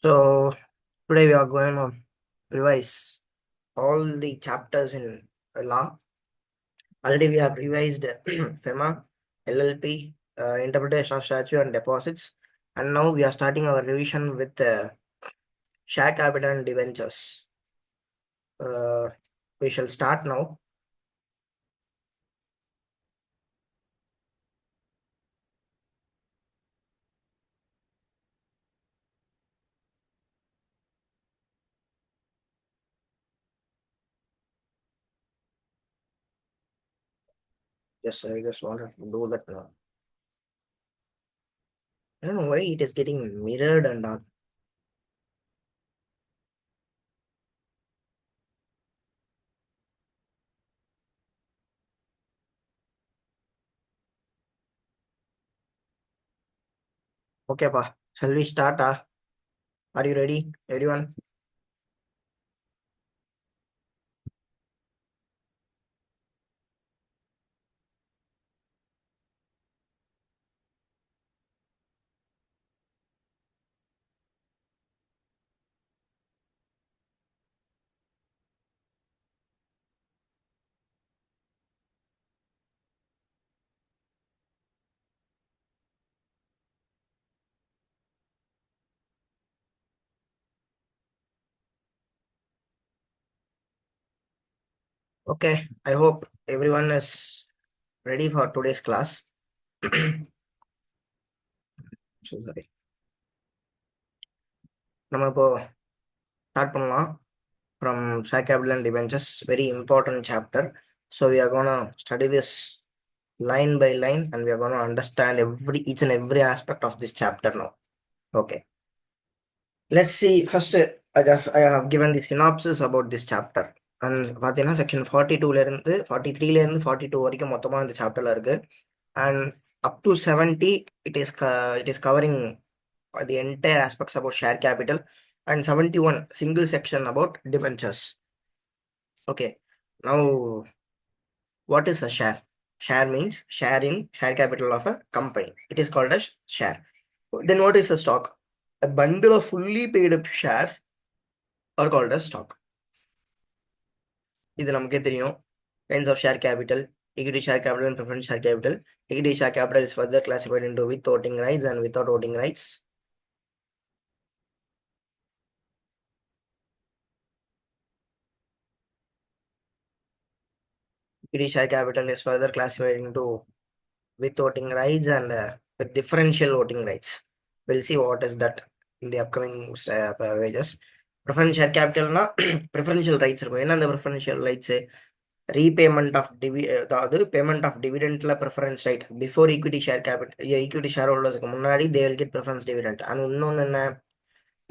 So today we are going to revise all the chapters in law. Already we have revised FEMA, LLP, interpretation of statute and deposits, and now we are starting our revision with share capital and debentures. We shall start now. Yes, I just wanted to do that now. I don't know why it is getting mirrored and all. Okay, pa. Shall we start? Are you ready, everyone? Okay, I hope everyone is ready for today's class. So sorry. நம்ம இப்போ start பண்ணலாம் from share capital and debentures, very important chapter. So we are going to study this line by line and we are going to understand each and every aspect of this chapter now. Okay, let's see. First, I have given the synopsis about this chapter. And பார்த்தீங்கன்னா section 42ல இருந்து 43ல இருந்து 42 வரைக்கும் மொத்தமா இந்த சாப்டர்ல இருக்கு. And up to 70 it is covering the entire aspects about share capital, and 71 single section about debentures. Okay, now what is a share? Share means share in share capital of a company. It is called as share. Then what is a stock? A bundle of fully paid up shares are called as stock. இது நமக்கே தெரியும். Kinds of share capital: equity share capital and preference share capital. Equity share capital is further classified into with voting rights and without voting rights. Equity share capital is further classified into with voting rights and with differential voting rights. We'll see what is that in the upcoming pages. Preference share capital na preferential rights இருக்கும். என்ன அந்த preferential rights? Repayment of அதாவது payment of dividend la preference right before equity share capital. equity shareholders க்கு முன்னாடி they will get preference dividend. and இன்னொன்னு என்ன,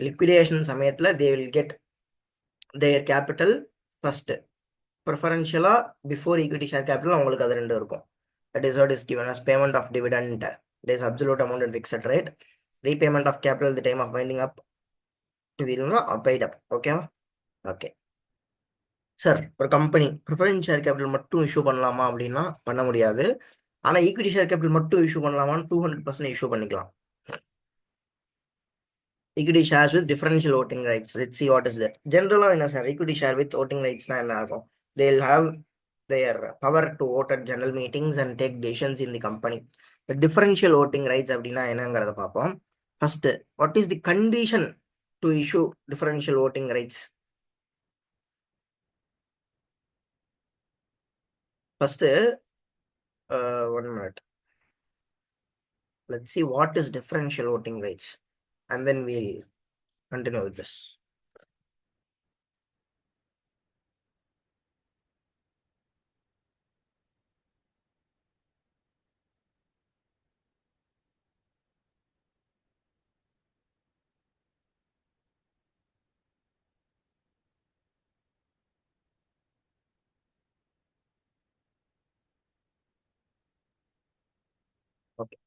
liquidation சமயத்துல they will get their capital first. preferential before equity share capital அவங்களுக்கு அது ரெண்டு இருக்கும். That is what is given as payment of dividend. It is absolute amount and fixed rate. Repayment of capital at the time of winding up இது paid up. Okay, okay. Sir, ஒரு company preference share capital மட்டும் issue பண்ணலாமா அப்படின்னா பண்ண முடியாது. ஆனா equity share capital மட்டும் issue பண்ணலாமான்னு 200% இஷ்யூ பண்ணிக்கலாம். equity shares with differential voting rights. Let's see what is that. Generally, என்ன sir equity share with voting rights என்ன ஆகும்? They'll have their power to vote at general meetings and take decisions in the company. The differential voting rights அப்படின்னா என்னங்கிறத பார்ப்போம். First, what is the condition to issue differential voting rights? First, 1 minute. Let's see what is differential voting rights, and then we'll continue with this. Okay.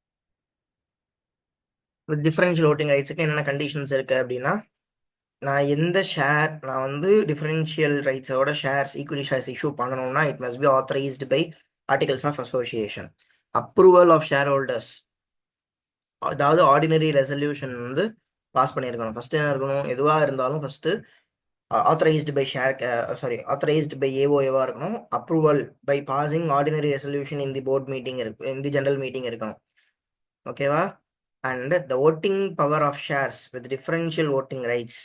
With differential voting rights என்னென்ன conditions இருக்கு அப்படின்னா, நான் எந்த share நான் வந்து differential ரைட்ஸோட shares equity shares issue பண்ணணும்னா it must be authorised by articles of association. Approval of share holders, அதாவது ஆர்டினரி ரெசல்யூஷன் வந்து பாஸ் பண்ணியிருக்கணும். ஃபர்ஸ்ட் என்ன இருக்கணும், எதுவாக இருந்தாலும் first authorized by authorized by AOA இருக்கணும். Approval by passing ordinary resolution in the board meeting இருக்கு, இந்த ஜெனரல் மீட்டிங் இருக்கணும். ஓகேவா? And the voting power of shares with differential voting rights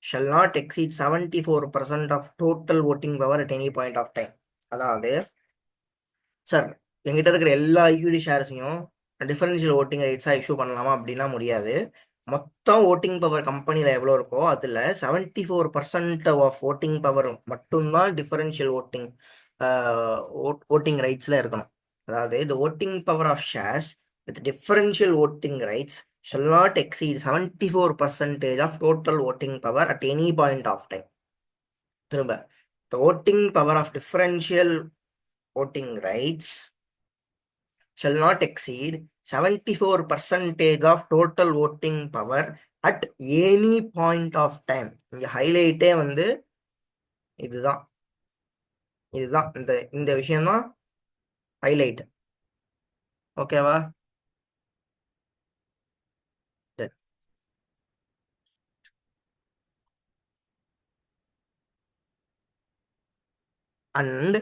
shall not exceed 74% of total voting power at any point of time. அதாவது sir, எங்கிட்ட இருக்கிற எல்லா equity ஷேர்ஸையும் differential voting ரைட்ஸாக issue பண்ணலாமா அப்படின்னா முடியாது. மொத்தம் ஓட்டிங் பவர் கம்பெனியில் எவ்வளோ இருக்கோ அதில் 74% ஆஃப் ஓட்டிங் பவர் மட்டும்தான் டிஃபரன்ஷியல் ஓட்டிங் ரைட்ஸில் இருக்கணும். அதாவது the voting power of shares with differential voting rights shall not exceed 74% of total voting power at any point of time. திரும்ப, the voting power of differential voting rights shall not exceed 74% of total voting power at any point of time. இங்க ஹைலைட்டே வந்து இதுதான் இதுதான் இந்த இந்த விஷயம் தான் highlight. ஓகேவா? அண்ட்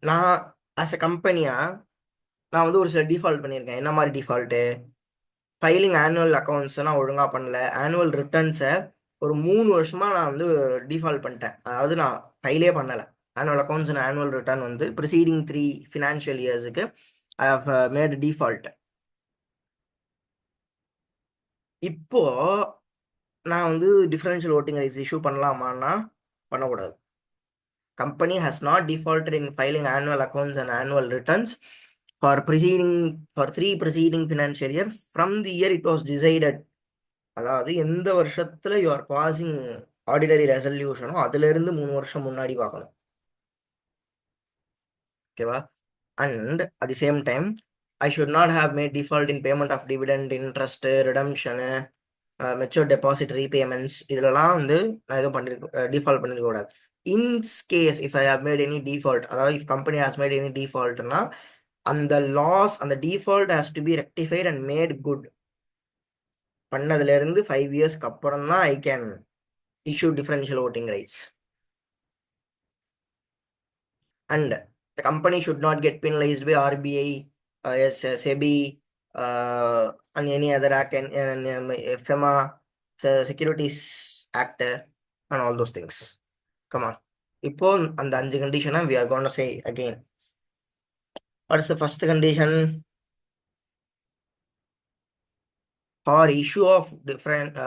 நான் ஆஸ் அ கம்பெனியா நான் வந்து ஒரு சில டிஃபால்ட் பண்ணியிருக்கேன். என்ன மாதிரி டிஃபால்ட்டு? ஃபைலிங் ஆனுவல் அக்கௌண்ட்ஸை நான் ஒழுங்காக பண்ணல. ஆனுவல் ரிட்டர்ன்ஸை ஒரு 3 வருஷமா நான் வந்து டிஃபால்ட் பண்ணிட்டேன். அதாவது நான் ஃபைலே பண்ணலை. Annual accounts and annual return வந்து ப்ரிசீடிங் 3 ஃபினான்ஷியல் இயர்ஸுக்கு ஐ ஹவ் மேட் டிஃபால்ட். இப்போ நான் வந்து டிஃபரன்ஷியல் ஓட்டிங் ரைட்ஸ் இஷ்யூ பண்ணலாமான்னா பண்ணக்கூடாது. Company has not defaulted in filing annual accounts and annual returns for 3 preceding financial year from the year it was decided. அதாவது எந்த வருஷத்துல you are passing ordinary ரெசல்யூஷனோ அதுல இருந்து 3 வருஷம் முன்னாடி பார்க்கணும். ஓகேவா? And at the same time I should not have made default in payment of dividend, interest, redemption, mature deposit repayments, இதுலலாம் வந்து நான் எதுவும் டிஃபால்ட் பண்ணிருக்க கூடாது. In case if I have made any default, அதாவது if company has made any டிஃபால்ட்னா அந்த loss, அந்த default has to be rectified and made good பண்ணதுல இருந்து 5 இயர்ஸ்க்கு அப்புறம் தான் I can issue differential voting rights. And the company should not get penalized by RBI, SEBI, and any other act, and FEMA, Securities Act, and all those things. Come on. இப்போ அந்த 5 கண்டிஷனை we are going to say again. What's the first condition? For issue of different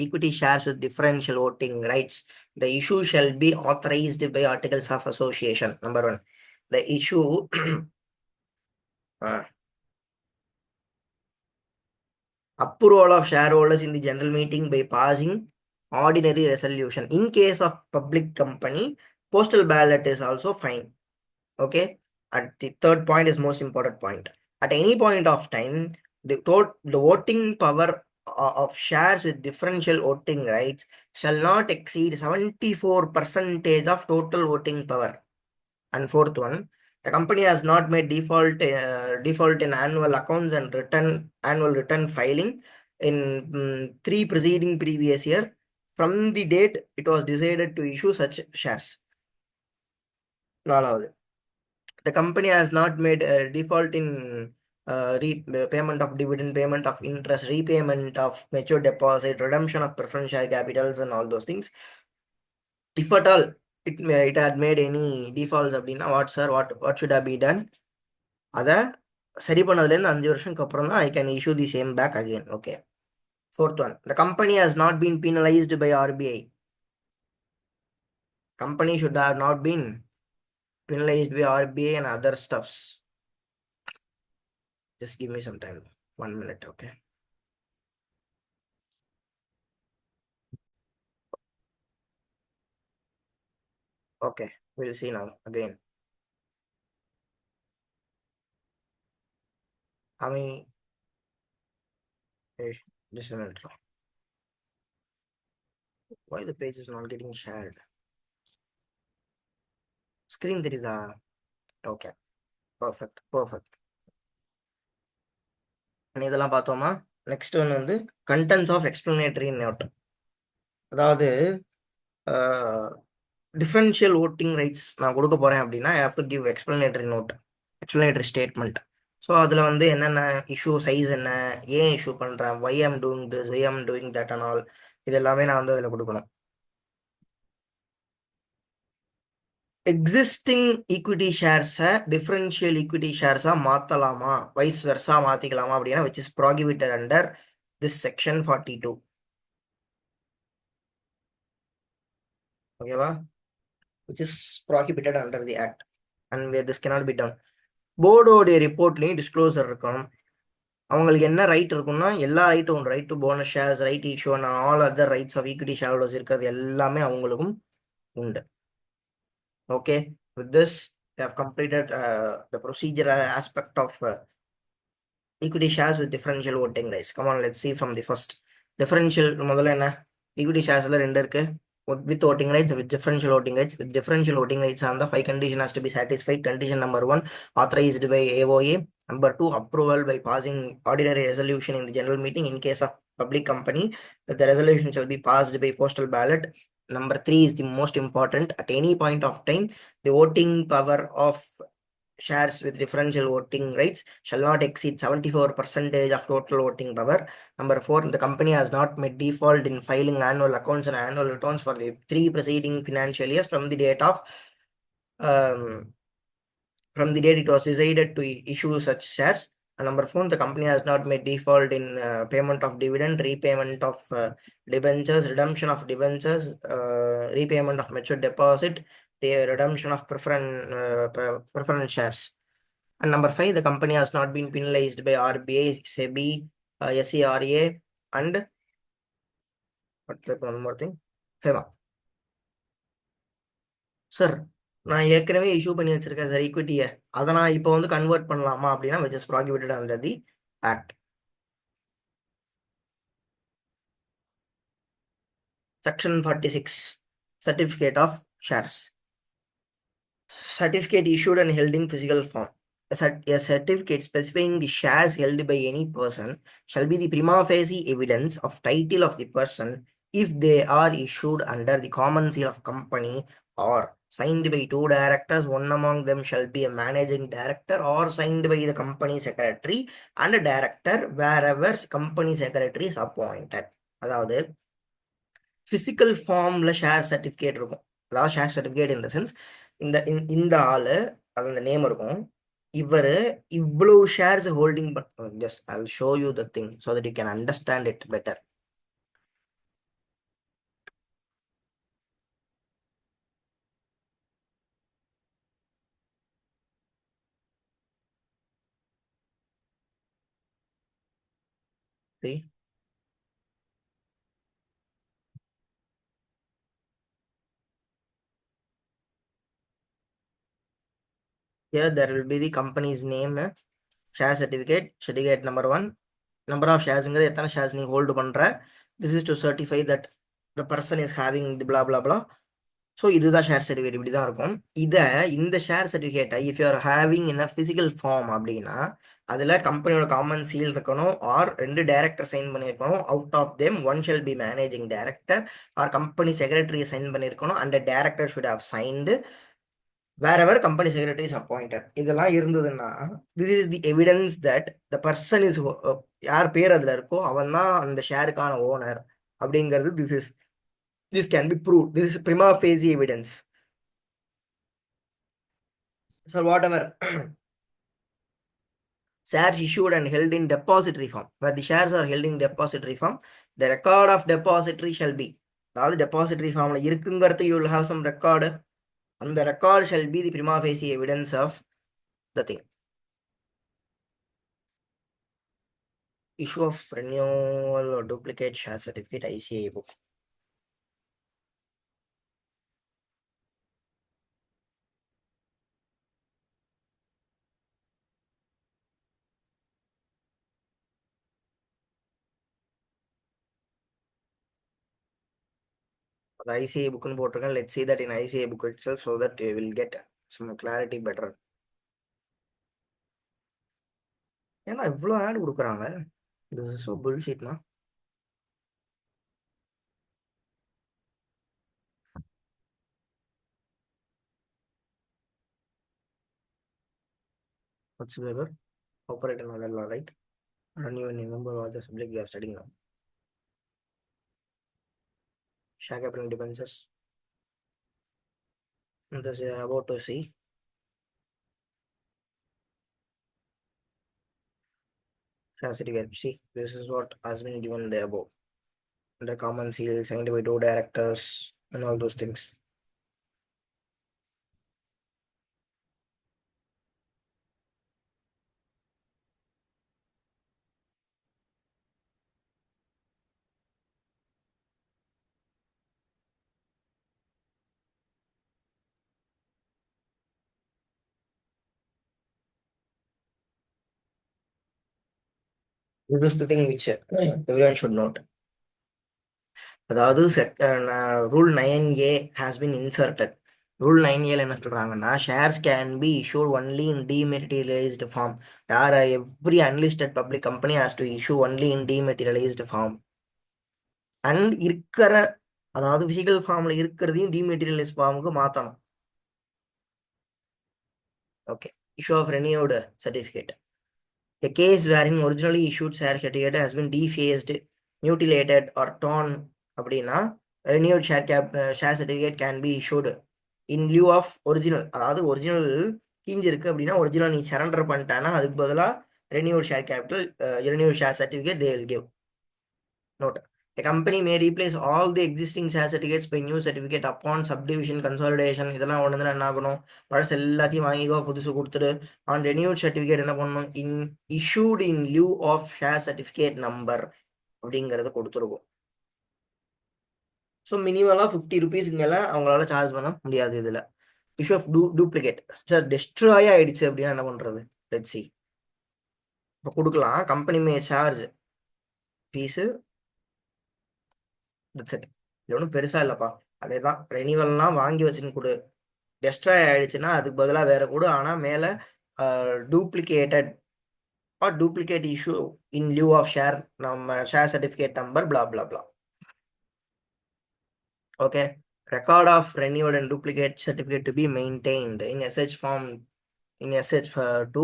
equity shares with differential voting rights, the issue shall be authorized by articles of association. Number 1, the issue approval of shareholders in the general meeting by passing ordinary resolution. In case of public company, postal ballot is also fine. Okay. And the third point is most important point. At any point of time, the voting power of shares with differential voting rights shall not exceed 74% of total voting power. And fourth one, the company has not made default in annual accounts and annual return filing in 3 preceding previous year from the date it was decided to issue such shares. நாலாவது, the company has not made a default in payment of dividend, payment of interest, repayment of mature deposit, redemption of preference share capitals, and all those things. If at all it had made any defaults அப்படின்னா what should have been done? அதை சரி பண்ணதுலேருந்து 5 வருஷத்துக்கு அப்புறம் தான் I can issue the same back again. Okay. Fourth one, the company has not been penalized by RBI. Company should have not been penalized by RBI and other stuffs. Just give me some time. 1 minute, okay? Okay, we'll see now again. I mean, just a minute. Why the page is not getting shared? Screen there is a. Okay, perfect. இதெல்லாம் பார்த்தோமா? Next one வந்து contents of explanatory note. அதாவது differential voting rights நான் கொடுக்க போறேன் அப்படின்னா I have to give explanatory note, explanatory statement. So அதில் வந்து என்னென்ன இஷ்யூ சைஸ் என்ன, ஏன் இஷ்யூ பண்ணுறேன், why am doing this, why am doing that and all, இது எல்லாமே நான் வந்து அதில் கொடுக்கணும். எக்ஸிஸ்டிங் ஈக்விட்டி ஷேர்ஸை டிஃபரன்ஷியல் ஈக்விட்டி ஷேர்ஸாக மாற்றலாமா, வைஸ் வெர்ஸா மாற்றிக்கலாமா அப்படின்னா which is prohibited under this section 42. ஓகேவா? which is prohibited under the act and where this cannot be done. போர்டோடைய ரிப்போர்ட்லையும் டிஸ்க்ளோசர் இருக்கணும். அவங்களுக்கு என்ன ரைட் இருக்குன்னா எல்லா ரைட்டும் உண்டு. Right to bonus shares, right issue and all other rights of equity share holders இருக்கிறது எல்லாமே அவங்களுக்கும் உண்டு. Okay, with this we have completed the procedure aspect of equity shares with differential voting rights. Come on, let's see from the first. Differential முதல்ல என்ன, equity sharesல ரெண்டு இருக்கு, with voting rights, with differential voting rights. With differential voting rights on the 5 condition has to be satisfied. Condition number 1, authorized by AOA. Number 2, approval by passing ordinary resolution in the general meeting. In case of public company, the resolution shall be passed by postal ballot. Number 3 is the most important. At any point of time, the voting power of shares with differential voting rights shall not exceed 74% of total voting power. Number 4, the company has not made default in filing annual accounts and annual returns for the 3 preceding financial years from the date of it was decided to issue such shares. And number 4, the company has not made default in payment of dividend, repayment of debentures, redemption of debentures, repayment of matured deposit, redemption of preference shares. And number 5, the company has not been penalized by RBI, SEBI, SERA, and what's that one more thing? FEMA. Sir, நான் ஏற்கனவே issue பண்ணி வச்சிருக்கேன் sir ஈக்விட்டியை, அதை நான் இப்போ வந்து convert பண்ணலாமா அப்படின்னா which is prohibited under the act. Section 46, certificate of shares. Certificate issued and held in physical form. A certificate specifying the shares held by any person shall be the prima facie evidence of title of the person if they are issued under the common seal of company or signed by 2 directors. One among them shall be a managing director or signed by the company secretary and a director wherever company secretary is appointed. அதாவது physical formல share certificate இருக்கும். அதாவது share certificate in the sense இந்த ஆளு அது அந்த name இருக்கும், இவரு இவ்வளவு shares holding just I will show you the thing so that you can understand it better. See, here there will be the company's name, share certificate number 1, number of sharesங்கிறது எத்தனை shares நீ hold பண்ற, this is to certify that the person is having the blah blah blah. So இதுதான் share certificate, இப்படி தான் இருக்கும். இந்த share சர்டிஃபிகேட்டை if you are having in a physical form அப்படின்னா அதில் கம்பெனியோட காமன் சீல் இருக்கணும், ஆர் 2 டைரக்டர் சைன் பண்ணியிருக்கணும். Out of them 1 shall be managing director or company secretary sign பண்ணியிருக்கணும். And director should have signed wherever company secretary is appointed. இதெல்லாம் இருந்ததுன்னா this is the evidence that the person is யார் பேர் அதில் இருக்கோ அவன் தான் அந்த ஷேருக்கான ஓனர் அப்படிங்கிறது this can be proved. This is prima facie evidence. So whatever shares issued and held in depository form, where the shares are held in depository form, the record of depository shall be, அதாவது depository formல இருக்குங்கிறது you will have some record, and the record shall be the prima facie evidence of the thing. Issue of renewal or duplicate share certificate ICAI book. The ICAI book னு போட்டிருக்கேன். Let's see that in ICAI book itself so that you will get some clarity better. ஏன்னா இவ்வளோ add கொடுக்குறாங்க. This is so bullshit, na? Whatsoever. Operate another law, right? I don't even remember what the subject we are studying now. Share capital debentures. This we are about to see. Share certificate. See, this is what has been given there above. Under common seal, signed by two directors, and all those things. This is the thing which everyone should note. அதாவது rule 9A has been inserted. Rule 9A என்ன சொல்றாங்கன்னா shares can be issued only in dematerialized form. யார் every unlisted public company has to issue only in dematerialized form. And இருக்கிற அதாவது physical ஃபார்ம்ல இருக்கிறதையும் dematerialize ஃபார்முக்கு மாற்றணும். Okay. Issue of renewed certificate. A case wherein originally issued share certificate has been defaced, mutilated or torn அப்படின்னா renewed share certificate can be issued in lieu of original. அதாவது original கீஞ்சி இருக்கு அப்படின்னா original நீ surrender பண்ணிட்டானா அதுக்கு பதிலாக renewed share capital renewed share certificate they will give. Note. A company may replace all the existing share certificates by new certificate upon subdivision consolidation. இதெல்லாம் ஒன்று என்ன ஆகணும், பழசு எல்லாத்தையும் வாங்கிக்கோ புதுசு கொடுத்துட்டு ஆன் renewed certificate என்ன பண்ணணும், இன் issued in lieu of share certificate number அப்படிங்கிறத கொடுத்துருவோம். ஸோ மினிமலாக 50 ருபீஸ்க்கு மேலே அவங்களால சார்ஜ் பண்ண முடியாது. இதில் issue of duplicate sir destroy ஆயிடுச்சு அப்படின்னா என்ன பண்ணுறது, லெட்ஸ் சி. இப்போ கொடுக்கலாம் company may charge fees, that's it. இது ஒன்றும் பெருசா இல்லைப்பா, அதே தான். ரெனிவல்லாம் வாங்கி வச்சுன்னு கொடு, டெஸ்ட்ராய் ஆயிடுச்சுன்னா அதுக்கு பதிலாக வேற கொடு, ஆனால் மேலே duplicated or duplicate issue in lieu of share நம்ம share certificate number blah blah blah. Okay. Record of renewed and duplicate certificate to be maintained in SH form in SH2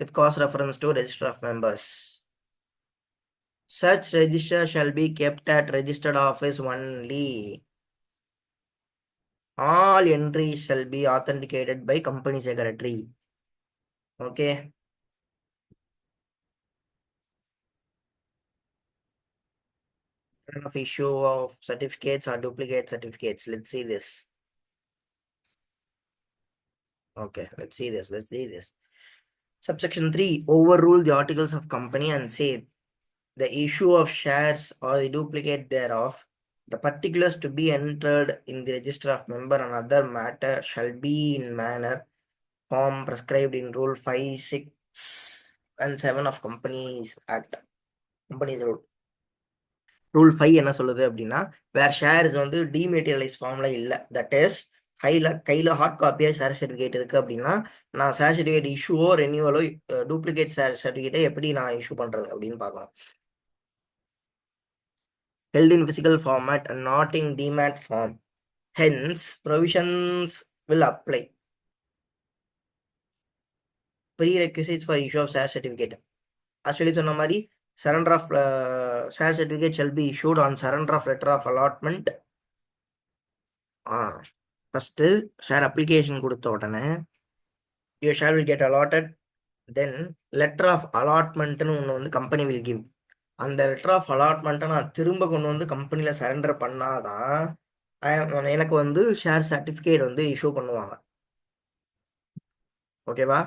with cross reference to register of members. Such register shall be kept at registered office only. All entries shall be authenticated by company secretary. Okay. Of issue of certificates or duplicate certificates. Let's see this. Okay, let's see this. Subsection 3. Overrule the articles of company and say the issue of shares or the duplicate thereof, the particulars to be entered in the register of member and other matter shall be in manner form prescribed in Rule 5, 6 and 7 of Companies Act. Companies Rule. Rule 5 என்ன சொல்லுது அப்படின்னா, வேற shares வந்து டிமெட்டீரியலைஸ் ஃபார்ம்ல இல்லை, that is கையில் heart காப்பியாக share certificate இருக்குது அப்படின்னா நான் ஷேர் சர்டிஃபிகேட் இஷ்யூவோ ரெனியூவலோ டூப்ளிகேட் ஷேர் சர்டிஃபிகேட்டை எப்படி நான் இஷ்யூ பண்ணுறது அப்படின்னு பார்க்கலாம். Held in physical format and not in demat form. Hence, provisions will apply. Prerequisites for issue of share certificate. Actually, சொன்ன மாதிரி surrender of share certificate shall be issued on surrender of letter of allotment. First, share application கொடுத்த உடனே your share will get allotted. Then, letter of allotment ஒன்று வந்து company will give. அந்த letter of அலாட்மெண்ட்டை நான் திரும்ப கொண்டு வந்து கம்பெனியில் சரண்டர் பண்ணாதான் எனக்கு வந்து ஷேர் சர்டிஃபிகேட் வந்து இஷ்யூ பண்ணுவாங்க. ஓகேவா?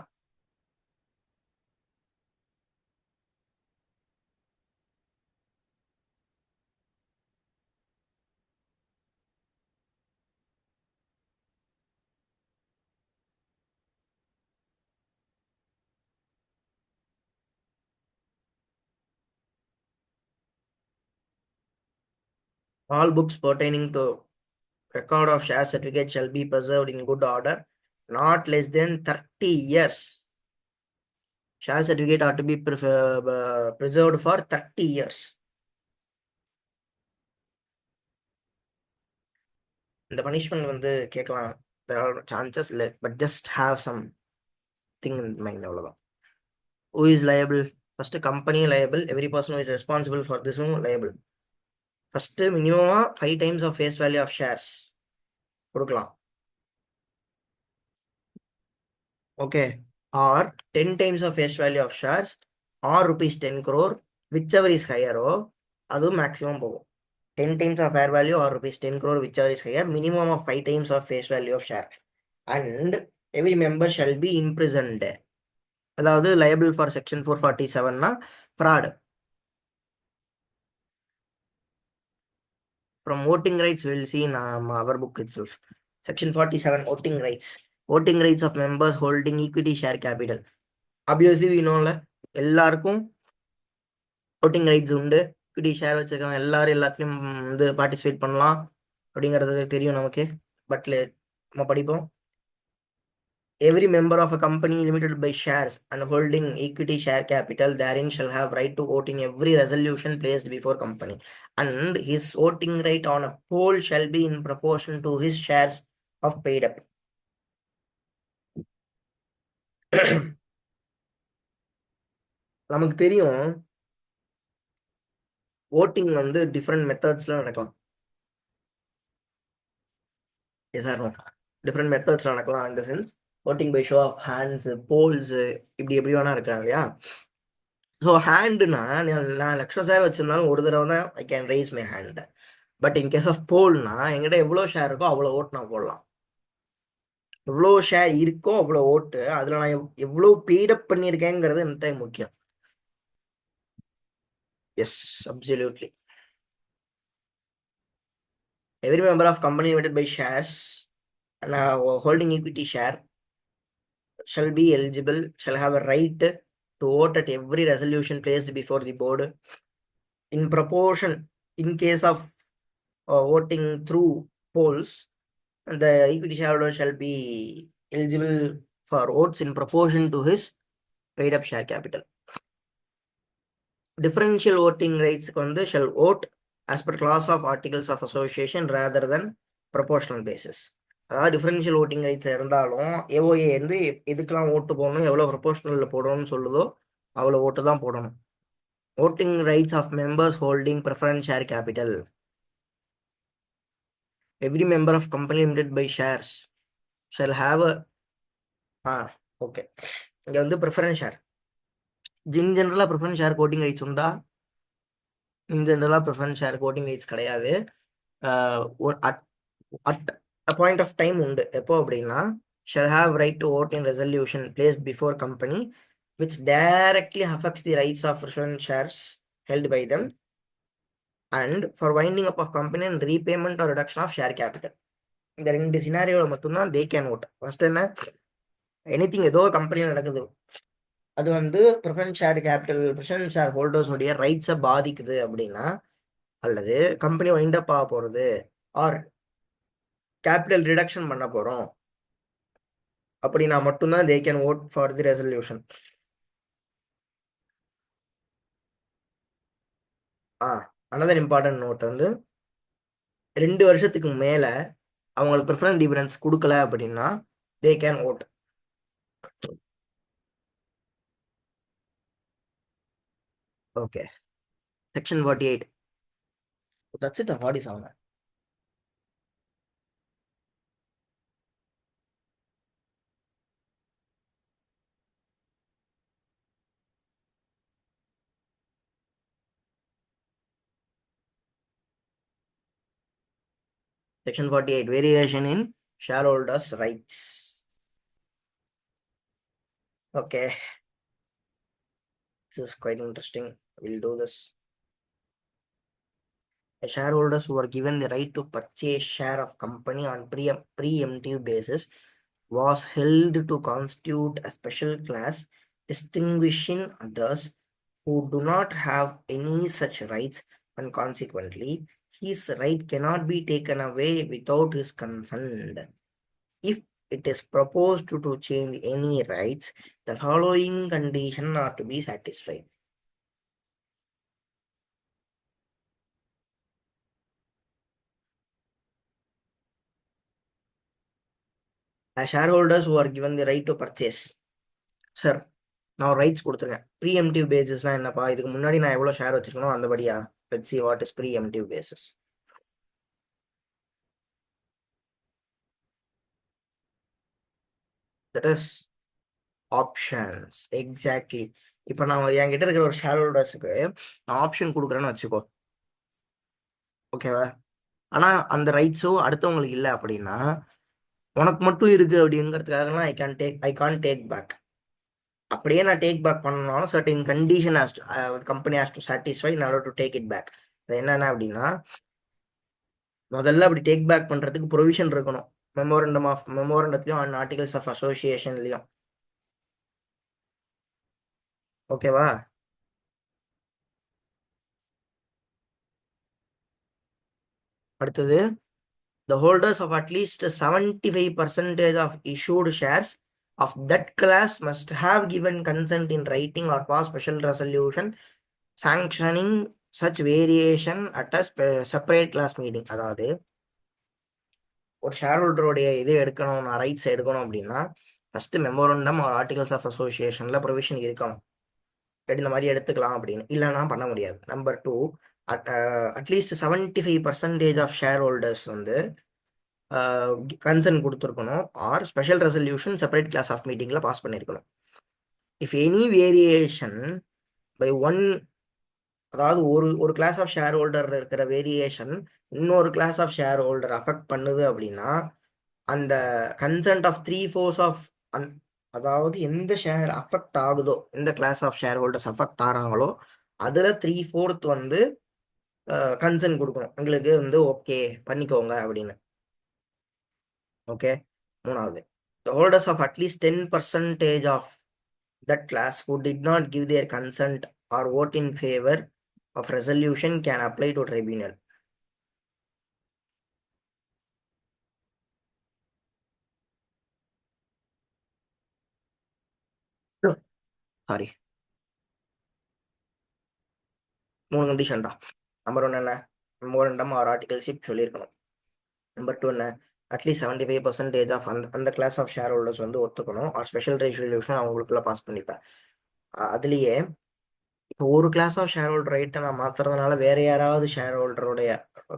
All books pertaining to record of share certificate shall be preserved in good order, not less than 30 years. share certificate ought to be preserved for 30 years. The punishment வந்து கேட்கலாம், there are chances, but just have some thing in mind. Who is liable? First, company liable. Every person who is responsible for this one liable. First, minimum 5 times of face value of shares கொடுக்கலாம். Okay, or 10 times of face value of shares or rupees 10 crore, whichever is higher, அது maximum போகும். 10 times of fair value or rupees 10 crore, whichever is higher, minimum of 5 times of face value of share. And every member shall be imprisoned. அதாவது liable for section 447 னா fraud. From voting rights, we will see in our book itself. Section 47, voting rights. Voting rights of members holding equity share capital. Obviously, we know எல்லாருக்கும் voting rights உண்டு. equity share வச்சிருக்கவங்க எல்லாரும் எல்லாத்தையும் வந்து participate பண்ணலாம் அப்படிங்கிறது தெரியும் நமக்கு. பட் நம்ம படிப்போம். Every member of a company limited by shares and holding equity share capital therein shall have right to vote in every resolution placed before company, and his voting right on a poll shall be in proportion to his shares of paid up. நமக்கு தெரியும் voting வந்து different methodsல நடக்கலாம். Yes or no? Different methods நடக்கலாம். In the sense, voting by show of hands, polls, இப்படி எப்படி வேணா இருக்கலாம் இல்லையா? ஸோ ஹேண்டுனா நான் லட்சம் ஷேர் வச்சிருந்தாலும் ஒரு தடவை தான் I can raise my hand. But in case of போல்னா என்கிட்ட எவ்வளோ ஷேர் இருக்கோ அவ்வளோ ஓட்டு நான் போடலாம். எவ்வளோ ஷேர் இருக்கோ அவ்வளோ ஓட்டு, அதில் நான் எவ்வளோ பெய்டப் பண்ணியிருக்கேங்கிறது என்கிட்ட முக்கியம். Yes, absolutely. Every member of company limited by shares and holding equity share shall be eligible, shall have a right to vote at every resolution placed before the board in proportion. In case of voting through polls, the equity shareholder shall be eligible for votes in proportion to his paid up share capital. Differential voting rights shall vote as per clause of articles of association rather than proportional basis. அதாவது differential voting rights இருந்தாலும் AOA வந்து எதுக்கெல்லாம் ஓட்டு போடணும், எவ்வளோ ப்ரொபோஷனலில் போடணும்னு சொல்லுதோ அவ்வளோ ஓட்டு தான் போடணும். voting rights of members holding preference share capital. Every member of company limited by shares shall have a okay. இங்க வந்து ப்ரிஃபரன்ஸ் ஷேர். இன் ஜென்ரலாக ப்ரிஃபரன்ஸ் ஷேர் கோட்டிங் ரைட்ஸ் உண்டா? இன் ஜென்ரலாக ப்ரிஃபரன்ஸ் ஷேர் கோட்டிங் ரைட்ஸ் கிடையாது. At a point of time உண்டு. எப்போ அப்படின்னா, shall have right to vote in resolution placed before company which directly affects the rights of preference shares held by them and for winding up of company and repayment or reduction of share capital. இந்த ரெண்டு சினாரியோவில் மட்டும்தான் they can vote. First என்ன, anything ஏதோ கம்பெனியில் நடக்குது, அது வந்து preference share capital preference share ஹோல்டர்ஸோடைய ரைட்ஸை பாதிக்குது அப்படின்னா, அல்லது கம்பெனி வைண்ட் அப் ஆக போகிறது ஆர் கேபிட்டல் ரிடக்ஷன் பண்ண போகிறோம் அப்படின்னா மட்டும்தான் they can vote for the resolution. another important note வந்து 2 வருஷத்துக்கு மேலே அவங்களுக்கு ப்ரிஃபரன்ஸ் டிஃபரன்ஸ் கொடுக்கல அப்படின்னா they can vote. Okay. Section 48. That's it. 47. Section 48. Variation in shareholders' rights. Okay. This is quite interesting. We'll do this. Shareholders who are given the right to purchase share of company on preemptive basis was held to constitute a special class distinguishing others who do not have any such rights, and consequently his right cannot be taken away without his consent. If it is proposed to change any rights, the following condition are to be satisfied. As shareholders who are given the right to purchase, sir, நான் rights கொடுத்துருக்கேன். Preemptive பேசிஸ்னா என்னப்பா, இதுக்கு முன்னாடி நான் எவ்வளோ share வச்சிருக்கணும் அந்தபடியா? Let's see what is preemptive basis. That is ஆப்ஷன்ஸ். எக்ஸாக்ட்லி. இப்போ நான் என்கிட்ட இருக்கிற ஒரு ஷேர் ஹோல்டர்ஸுக்கு நான் ஆப்ஷன் கொடுக்குறேன்னு வச்சுக்கோ, ஓகேவா? ஆனால் அந்த ரைட்ஸோ அடுத்தவங்களுக்கு இல்லை அப்படின்னா, உனக்கு மட்டும் இருக்கு அப்படிங்கிறதுக்காகலாம் ஐ கான் டேக் பேக். அப்படியே நான் டேக் பேக் பண்ணனாலும் certain condition company has to satisfy in order to take it back. அது என்னென்ன அப்படின்னா, முதல்ல அப்படி டேக் பேக் பண்ணுறதுக்கு ப்ரொவிஷன் இருக்கணும் மெமோரண்டத்துலையும் அண்ட் ஆர்டிகல்ஸ் ஆஃப் அசோசியேஷன்லையும். ஓகேவா? அடுத்தது, the holders of at least 75% of issued shares of that class must have given consent in writing or pass special resolution sanctioning such variation at a separate class meeting. அதாவது ஒரு share ஹோல்டருடைய இது எடுக்கணும், நான் rights எடுக்கணும் அப்படின்னா first memorandum or articles of அசோசியேஷன்ல provision இருக்கணும், இந்த மாதிரி எடுத்துக்கலாம் அப்படின்னு. இல்லைன்னா பண்ண முடியாது. Number 2, at least 75% of share holders வந்து கன்சர்ன் கொடுத்துருக்கணும் or special resolution separate class of மீட்டிங்கில் பாஸ் பண்ணியிருக்கணும். If any variation by one, அதாவது ஒரு கிளாஸ் ஆஃப் ஷேர் ஹோல்டர் இருக்கிற வேரியேஷன் இன்னொரு class of share holder affect பண்ணுது அப்படின்னா, அந்த கன்சென்ட் ஆஃப் 3/4 ஆஃப் அதாவது எந்த ஷேர் அஃபெக்ட் ஆகுதோ, எந்த class of share holders affect ஆகிறாங்களோ அதில் 3/4 வந்து கன்சென்ட் கொடுக்கணும், எங்களுக்கு வந்து ஓகே பண்ணிக்கோங்க அப்படின்னு. ஓகே. மூணாவது, the holders of at least 10% of that class who did not give their consent or vote in favor of resolution can apply to tribunal. Sorry, 3 condition தான். நம்பர் 1 என்ன, மெமோரண்டம் ஆர் ஆர்டிகல்ஷிப் சொல்லியிருக்கணும். Number 2 என்ன, at least 75% of அந்த class of share holders வந்து ஒத்துக்கணும் or special resolution அவங்களுக்குள்ள pass பண்ணிப்பேன். அதுலேயே இப்போ ஒரு கிளாஸ் ஆஃப் ஷேர் ஹோல்டர் ரைட்டை நான் மாத்துறதுனால வேற யாராவது ஷேர் ஹோல்டருடைய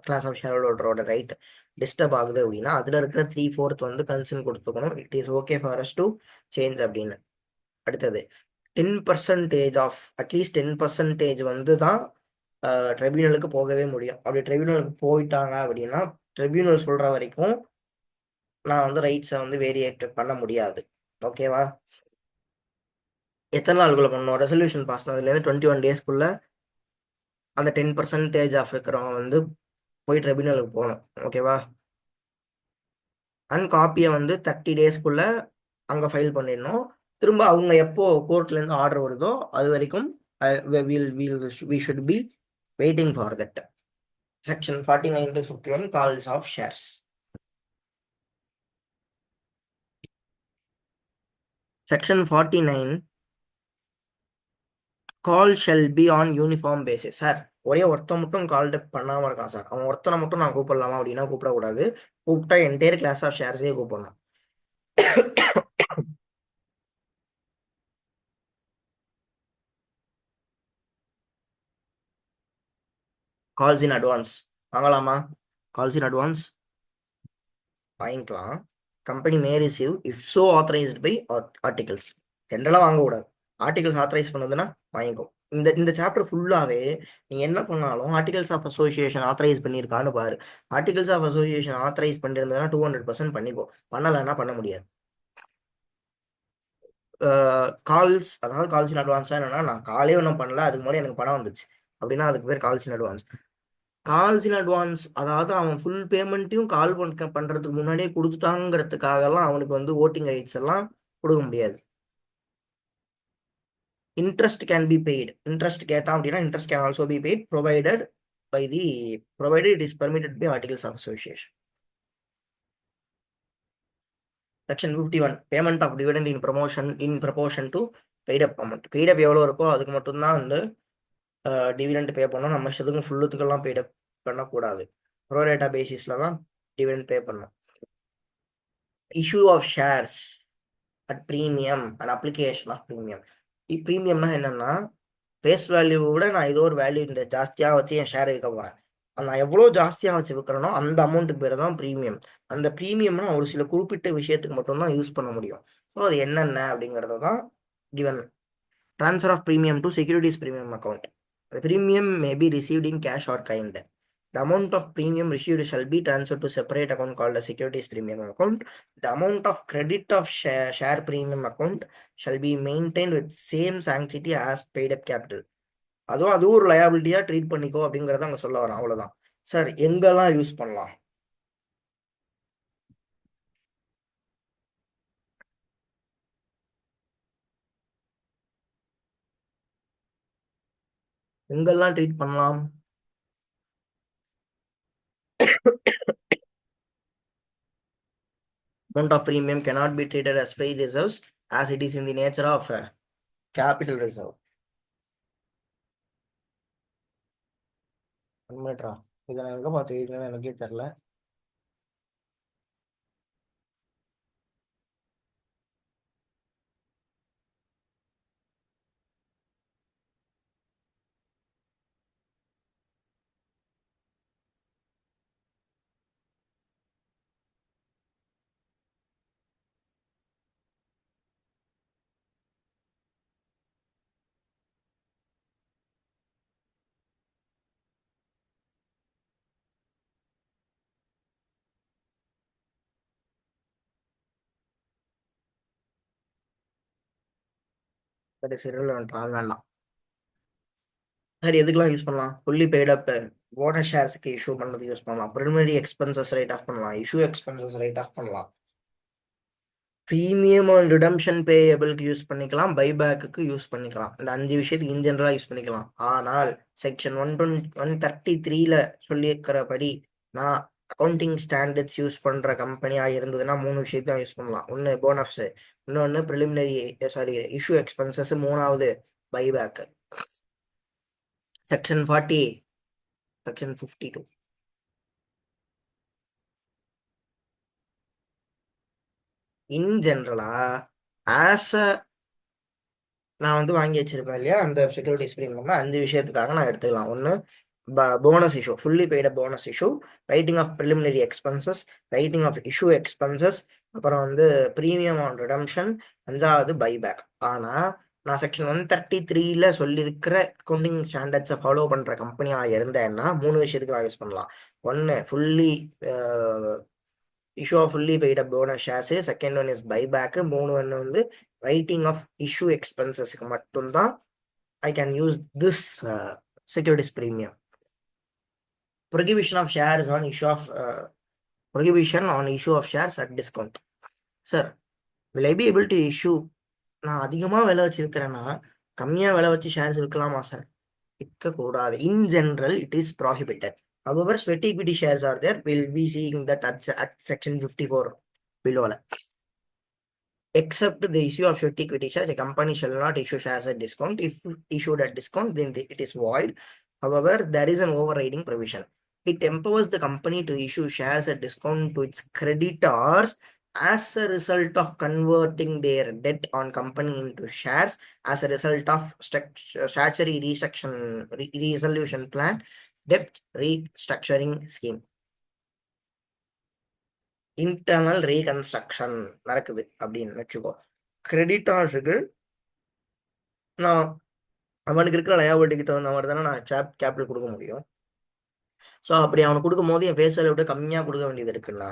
கிளாஸ் ஆஃப் ஷேர் ஹோல்டரோட ரைட் டிஸ்டர்ப் ஆகுது அப்படின்னா அதில் இருக்கிற 3/4 வந்து கன்சர்ன் கொடுத்துக்கணும், it is okay for as to change அப்படின்னு. அடுத்தது, 10% ஆஃப் அட்லீஸ்ட் 10% வந்து தான் ட்ரிபியூனலுக்கு போகவே முடியும். அப்படி ட்ரிபியூனலுக்கு போயிட்டாங்க அப்படின்னா ட்ரிபியூனல் சொல்ற வரைக்கும் நான் வந்து ரைட்ஸை வந்து வேரியேட் பண்ண முடியாது. ஓகேவா? எத்தனை நாளுக்குள்ள பண்ணணும்? ரெசல்யூஷன் பாஸ் ஆனதுலேருந்து 21 டேஸ்க்குள்ள அந்த 10% ஆஃப் இருக்கிறவங்க வந்து போய் ட்ரிபியூனலுக்கு போகணும். ஓகேவா? அண்ட் காப்பியை வந்து 30 டேஸ்க்குள்ள அங்கே ஃபைல் பண்ணிடணும். திரும்ப அவங்க எப்போ கோர்ட்லேருந்து ஆர்டர் வருதோ அது வரைக்கும் we should be waiting for that. Section 49 to 51 calls of shares. Section 49, call shall be on uniform basis. Sir, ஒரே ஒருத்தன் மட்டும் கால் பண்ணாமல் இருக்கான் சார், அவன் ஒருத்தனை மட்டும் நான் கூப்பிடலாமா அப்படின்னா கூப்பிடக்கூடாது. கூப்பிட்டா என்டையர் கிளாஸ் ஆஃப் ஷேர்ஸே கூப்பிடணும். கால்ஸ் இன் அட்வான்ஸ் வாங்கலாமா? கால்ஸ் இன் அட்வான்ஸ் வாங்கிக்கலாம். Company may receive if so authorised by articles. ஜென்ரலாக வாங்கக்கூடாது, ஆர்டிகல்ஸ் ஆத்தரைஸ் பண்ணதுன்னா வாங்கிக்கும். இந்த சாப்டர் ஃபுல்லாகவே நீ என்ன பண்ணாலும் ஆர்டிகல்ஸ் ஆஃப் அசோசியேஷன் ஆத்தரைஸ் பண்ணியிருக்கான்னு பாரு. ஆர்டிகல்ஸ் ஆஃப் அசோசியேஷன் ஆத்தரைஸ் பண்ணியிருந்ததுன்னா 200% பண்ணிக்கோ, பண்ணலைன்னா பண்ண முடியாது. கால்ஸ், அதாவது கால்ஸ் இன் அட்வான்ஸ்லாம் என்னன்னா, நான் காலே ஒன்றும் பண்ணல, அதுக்கு முன்னாடி எனக்கு பணம் வந்துச்சு அப்படின்னா அதுக்கு பேர் calls in advance. Calls in advance அதாவது அவன் ஃபுல் பேமெண்ட்டையும் கால் பண்றதுக்கு முன்னாடியே கொடுத்துட்டாங்கிறதுக்காகலாம் அவனுக்கு வந்து ஓட்டிங் ரைட்ஸ் எல்லாம் கொடுக்க முடியாது. Interest can be paid, interest கேட்டான் அப்படின்னா interest can also be paid provided it is permitted by articles of association. Section 51 payment of dividend in promotion to paid up amount. Paid up எவ்வளோ இருக்கோ அதுக்கு மட்டும்தான் வந்து டிவிடெண்ட் பே பண்ணணும். நம்ம இஷ்டத்துக்கும் ஃபுல்லுத்துக்கெல்லாம் பெய்டப் பண்ணக்கூடாது. ப்ரோரேட்டா பேசிஸில் தான் டிவிடெண்ட் பே பண்ணணும். Issue of shares at premium and application of premium. ப்ரீமியம்னா என்னன்னா, ஃபேஸ் வேல்யூவை விட நான் ஏதோ ஒரு வேல்யூ இந்த ஜாஸ்தியாக வச்சு என் ஷேர் விற்க போகிறேன். நான் எவ்வளோ ஜாஸ்தியாக வச்சு விற்கிறேனோ அந்த அமௌண்ட்டுக்கு பேர் தான் ப்ரீமியம். அந்த ப்ரீமியம்னா ஒரு சில குறிப்பிட்ட விஷயத்துக்கு மட்டும்தான் யூஸ் பண்ண முடியும். ஸோ அது என்னென்ன அப்படிங்கிறது தான் given. Transfer of premium to securities premium account. The premium may be received in cash or kind. The amount of premium received shall be transferred to separate account called a securities premium account. The amount of credit of share premium account shall be maintained with same sanctity as paid up capital. அது ஒரு லயபிலிட்டியா treat பண்ணிக்கோ அப்படிங்கறத அங்க சொல்ல வரோம். அவ்வளவுதான். Sir எங்கெல்லாம் use பண்ணலாம்? எங்கெல்லாம் ட்ரீட் பண்ணலாம்? Amount of premium cannot be treated as free reserves as it is in the nature of capital reserve. இதை நான் எங்க பார்த்து எனக்கே தெரியல. That is irrelevant. அது வேண்டாம். சார் எதுக்கெல்லாம் யூஸ் பண்ணலாம்? ஃபுல்லி பெய்ட் அப் போனஸ் ஷேர்ஸ்க்கு இஷ்யூ பண்ணது யூஸ் பண்ணலாம். ப்ரிலிமினரி எக்ஸ்பென்சஸ் ரைட் ஆஃப் பண்ணலாம். இஷ்யூ எக்ஸ்பென்சஸ் ரைட் ஆஃப் பண்ணலாம். ப்ரீமியம் அண்ட் ரிடம்ஷன் பேயபிளுக்கு யூஸ் பண்ணிக்கலாம். பைபேக்கு யூஸ் பண்ணிக்கலாம். இந்த 5 விஷயத்துக்கு இன்ஜெனரலா யூஸ் பண்ணிக்கலாம். ஆனால் செக்ஷன் 133ல சொல்லியிருக்கிறபடி நான் அக்கௌண்டிங் ஸ்டாண்டர்ட்ஸ் யூஸ் பண்ற கம்பெனியா இருந்ததுன்னா 3 விஷயத்தான் யூஸ் பண்ணலாம். ஒன்னு போனஸ், இன்னொன்னு ப்ரிலிமினரி இஷ்யூ எக்ஸ்பென்சஸ், மூணாவது பைபேக். Section 48, section 52. இன் ஜென்ரலா ஆஸ் அ நான் வந்து வாங்கி வச்சிருப்பேன் இல்லையா, அந்த செக்யூரிட்டிஸ் ப்ரீமியம் 5 விஷயத்துக்காக நான் எடுத்துக்கலாம். ஒன்று bonus issue, fully paid bonus issue, writing off preliminary expenses, writing off issue expenses, அப்புறம் வந்து ப்ரீமியம் ஆன் ரிடம்ஷன், 5வது பைபேக். ஆனால் நான் செக்ஷன் 133ல சொல்லியிருக்கிற அக்கௌண்டிங் ஸ்டாண்டர்ட்ஸை ஃபாலோ பண்ணுற கம்பெனியாக இருந்தேன்னா 3 விஷயத்துக்கு நான் யூஸ் பண்ணலாம். ஒன்று fully issue of fully paid up bonus shares, second one is buyback, 3 வந்து ரைட்டிங் ஆஃப் இஷ்யூ எக்ஸ்பென்சஸ்க்கு மட்டும்தான் I can use this securities premium. Prohibition of shares on issue of prohibition on issue of shares at discount. Sir, will I be able to issue? நான் அதிகமாக விலை வச்சு விற்கிறேன்னா கம்மியாக விலை வச்சு ஷேர்ஸ் விற்கலாமா சார்? விற்கக்கூடாது. In general it is prohibited. However, sweat equity shares are there. We'll be seeing that at section 54 below. Except the issue of sweat equity shares, a company shall not issue shares at discount. If issued at discount, then it is void. However, there is an overriding provision. It empowers the company to issue shares at discount to its creditors as a result of converting their debt on company into shares as a result of statutory resolution plan, debt restructuring scheme. Internal reconstruction நடக்குது அப்படின்னு வச்சுக்கோ. கிரெடிட்டார்ஸுக்கு நான் அவனுக்கு இருக்கிற லயபிலிட்டிக்கு தகுந்த மாதிரி தானே நான் கேபிட்டல் கொடுக்க முடியும். ஸோ அப்படி அவனுக்கு கொடுக்கும் போது என் ஃபேஸ் வேல்யூ விட கம்மியாக கொடுக்க வேண்டியது இருக்குன்னா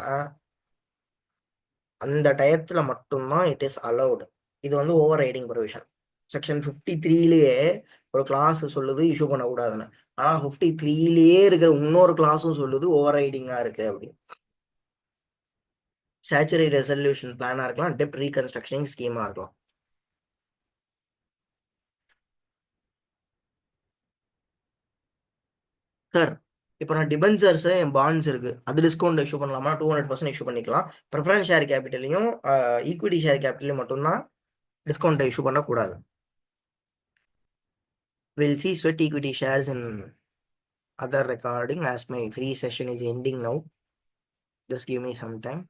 அந்த டயத்தில் மட்டும்தான் இட் இஸ் அலௌடு. இது வந்து ஓவர் ரைடிங் ப்ரொவிஷன். செக்ஷன் 53லயே ஒரு கிளாஸ் சொல்லுது இஷ்யூ பண்ணக்கூடாதுன்னு. ஆனால் 53லயே இருக்கிற இன்னொரு கிளாஸும் சொல்லுது ஓவர் ரைடிங்காக இருக்கு அப்படின்னு. ஸ்டாச்சுரரி ரெசல்யூஷன் பிளானாக இருக்கலாம், டெப்ட் ரீகன்ஸ்ட்ரக்ஷனிங் ஸ்கீமாக இருக்கலாம். சார் இப்போ நான் டிபென்ச்சர்ஸ் என் பாண்ட்ஸ் இருக்கு, அது டிஸ்கவுண்ட் இஷ்யூ பண்ணலாமா? 200% இஷ்யூ பண்ணிக்கலாம். ப்ரிஃபரன்ஸ் ஷேர் கேபிட்டலையும் ஈக்விட்டி ஷேர் கேபிட்டலையும் மட்டும்தான் டிஸ்கவுண்ட் இஷ்யூ பண்ணக்கூடாது. We'll see sweat equity shares in other recording as my free session is ending now. Just give me some time.